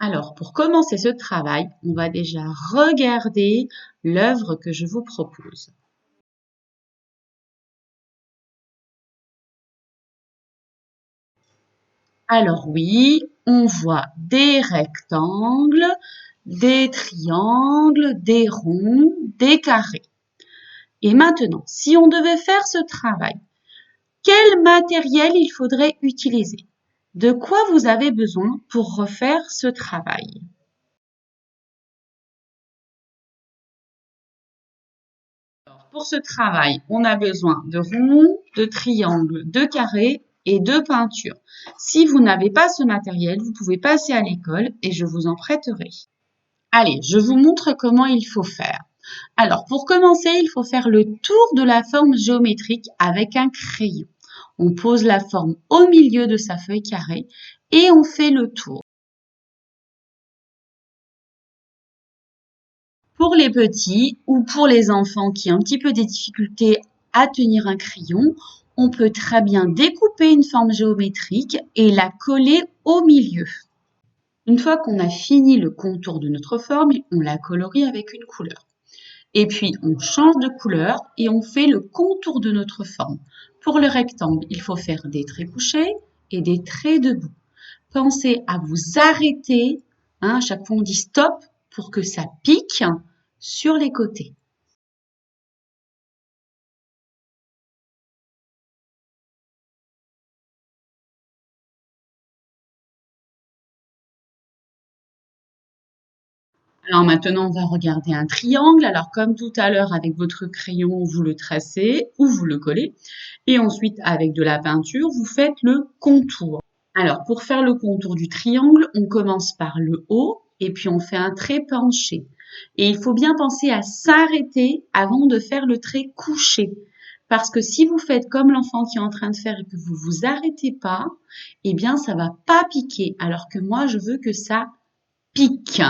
Alors, pour commencer ce travail, on va déjà regarder l'œuvre que je vous propose. Alors oui, on voit des rectangles, des triangles, des ronds, des carrés. Et maintenant, si on devait faire ce travail, quel matériel il faudrait utiliser? De quoi vous avez besoin pour refaire ce travail? Pour ce travail, on a besoin de ronds, de triangles, de carrés et de peinture. Si vous n'avez pas ce matériel, vous pouvez passer à l'école et je vous en prêterai. Allez, je vous montre comment il faut faire. Alors, pour commencer, il faut faire le tour de la forme géométrique avec un crayon. On pose la forme au milieu de sa feuille carrée et on fait le tour. Pour les petits ou pour les enfants qui ont un petit peu des difficultés à tenir un crayon, on peut très bien découper une forme géométrique et la coller au milieu. Une fois qu'on a fini le contour de notre forme, on la colorie avec une couleur. Et puis, on change de couleur et on fait le contour de notre forme. Pour le rectangle, il faut faire des traits couchés et des traits debout. Pensez à vous arrêter, à chaque fois on dit stop pour que ça pique sur les côtés. Alors maintenant, on va regarder un triangle. Alors comme tout à l'heure, avec votre crayon, vous le tracez ou vous le collez. Et ensuite, avec de la peinture, vous faites le contour. Alors pour faire le contour du triangle, on commence par le haut et puis on fait un trait penché. Et il faut bien penser à s'arrêter avant de faire le trait couché. Parce que si vous faites comme l'enfant qui est en train de faire et que vous vous arrêtez pas, eh bien ça va pas piquer. Alors que moi, je veux que ça pique.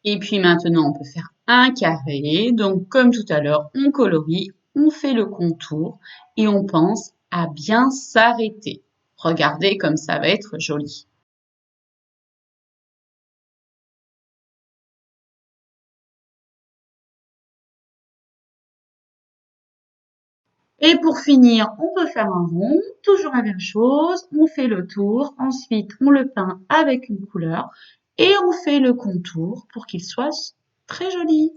Et puis maintenant, on peut faire un carré. Donc, comme tout à l'heure, on colorie, on fait le contour et on pense à bien s'arrêter. Regardez comme ça va être joli. Et pour finir, on peut faire un rond, toujours la même chose. On fait le tour, ensuite on le peint avec une couleur et on fait le contour pour qu'il soit très joli.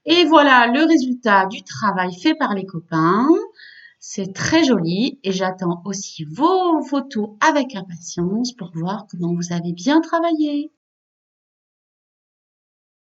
Et voilà le résultat du travail fait par les copains. C'est très joli et j'attends aussi vos photos avec impatience pour voir comment vous avez bien travaillé.